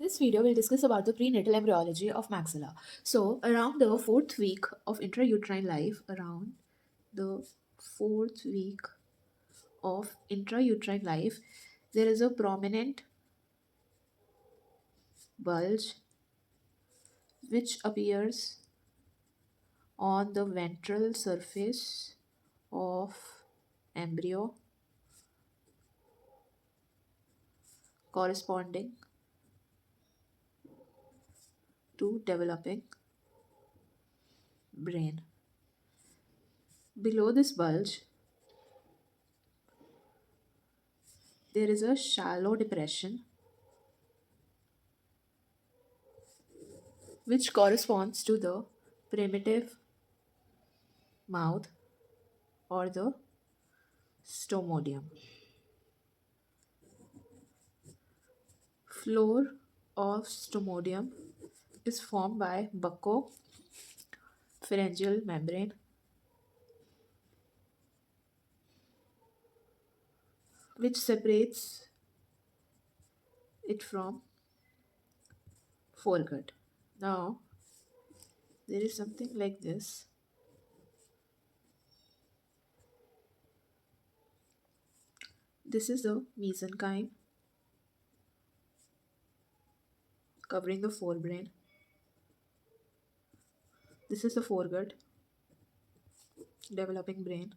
this video, we'll discuss about the prenatal embryology of maxilla. So, around the fourth week of intrauterine life, around the fourth week of intrauterine life, there is a prominent bulge which appears on the ventral surface of embryo corresponding to developing brain. Below this bulge, there is a shallow depression which corresponds to the primitive mouth or the stomodium. Floor of stomodium is formed by bucco-pharyngeal membrane which separates it from foregut. Now there is something like this. This is the mesenchyme covering the forebrain. This is the foregut, developing brain.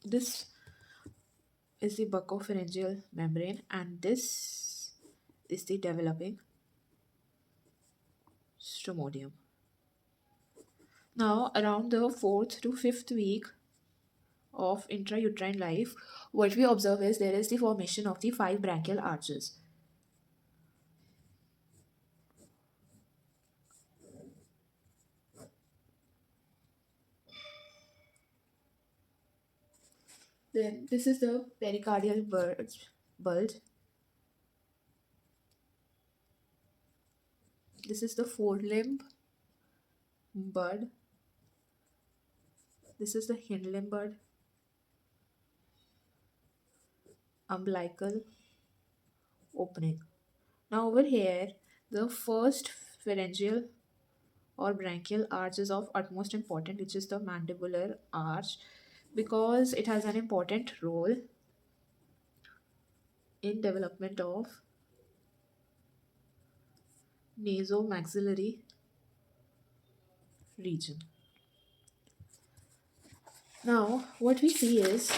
This is the bucco-pharyngeal membrane, and this is the developing stomodium. Now, around the fourth to fifth week of intrauterine life, what we observe is there is the formation of the five branchial arches. Then this is the pericardial bulge. This is the forelimb bud. This is the hind limb bud. Umbilical opening. Now over here, the first pharyngeal or branchial arch is of utmost importance, which is the mandibular arch, because it has an important role in development of nasomaxillary region. Now what we see is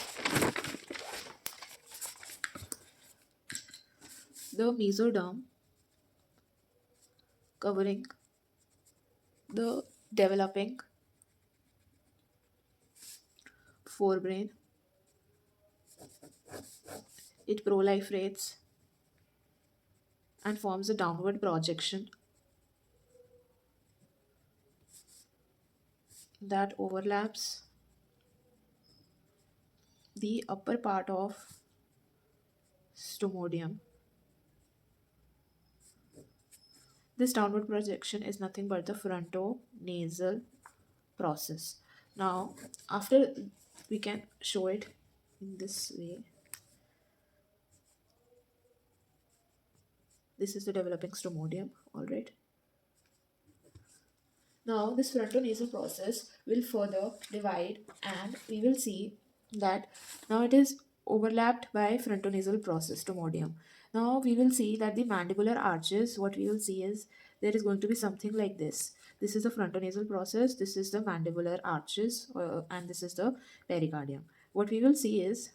the mesoderm covering the developing forebrain. It proliferates and forms a downward projection that overlaps the upper part of stomodium. This downward projection is nothing but the frontonasal process. Now, after we can show it in this way. This is the developing stomodium, alright. Now, this frontonasal process will further divide, and we will see that now it is overlapped by frontonasal process, stomodium. Now, we will see that the mandibular arches, what we will see is there is going to be something like this. This is the frontonasal process, this is the mandibular arches, and this is the pericardium. What we will see is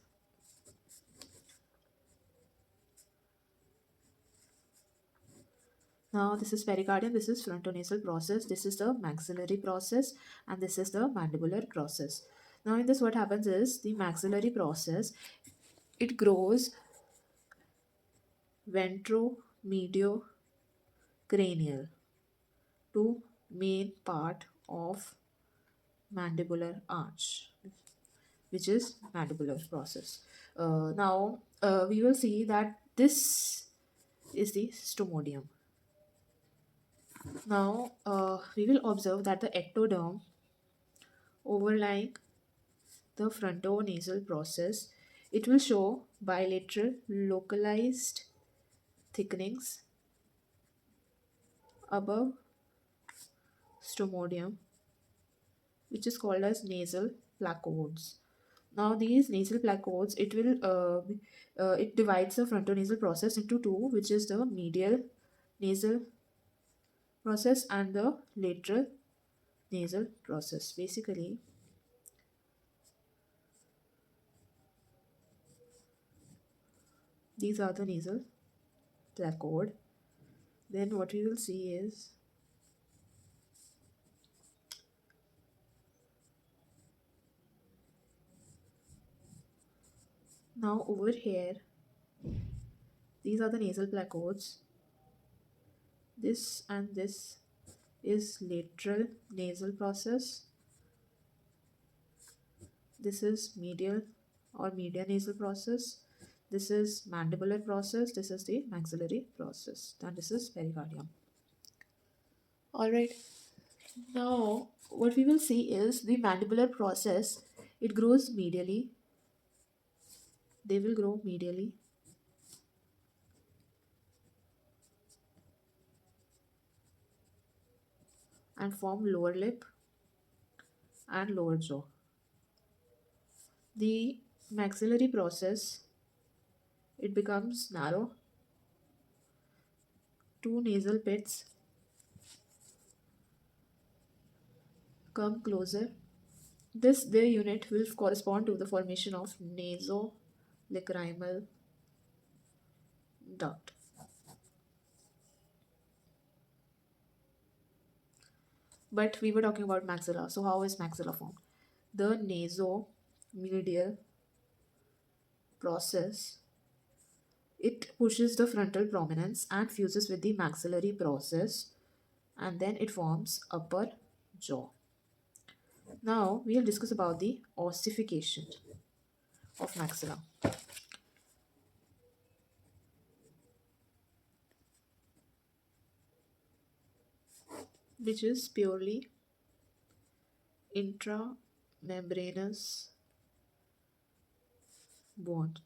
now this is pericardium, this is frontonasal process, this is the maxillary process, and this is the mandibular process. Now in this what happens is the maxillary process, it grows ventromediocranial to main part of mandibular arch, which is mandibular process. Now we will see that this is the stomodium. Now we will observe that the ectoderm overlying the frontonasal process It will show bilateral localized thickenings above stomodium, which is called as nasal placodes. Now, these nasal placodes, it divides the frontonasal process into two, which is the medial nasal process and the lateral nasal process. Basically, these are the nasal placode. Then what we will see is, now over here, these are the nasal placodes. This and this is lateral nasal process. This is medial or median nasal process. This is mandibular process. This is the maxillary process. And this is pericardium. Alright, now what we will see is the mandibular process. It grows medially. They will grow medially and form lower lip and lower jaw. The maxillary process, it becomes narrow. Two nasal pits come closer. This their unit will correspond to the formation of nasolacrimal duct. But we were talking about maxilla. So how is maxilla formed? The nasomedial process, it pushes the frontal prominence and fuses with the maxillary process, and then it forms upper jaw. Now we'll discuss about the ossification of maxilla, which is purely intramembranous bond.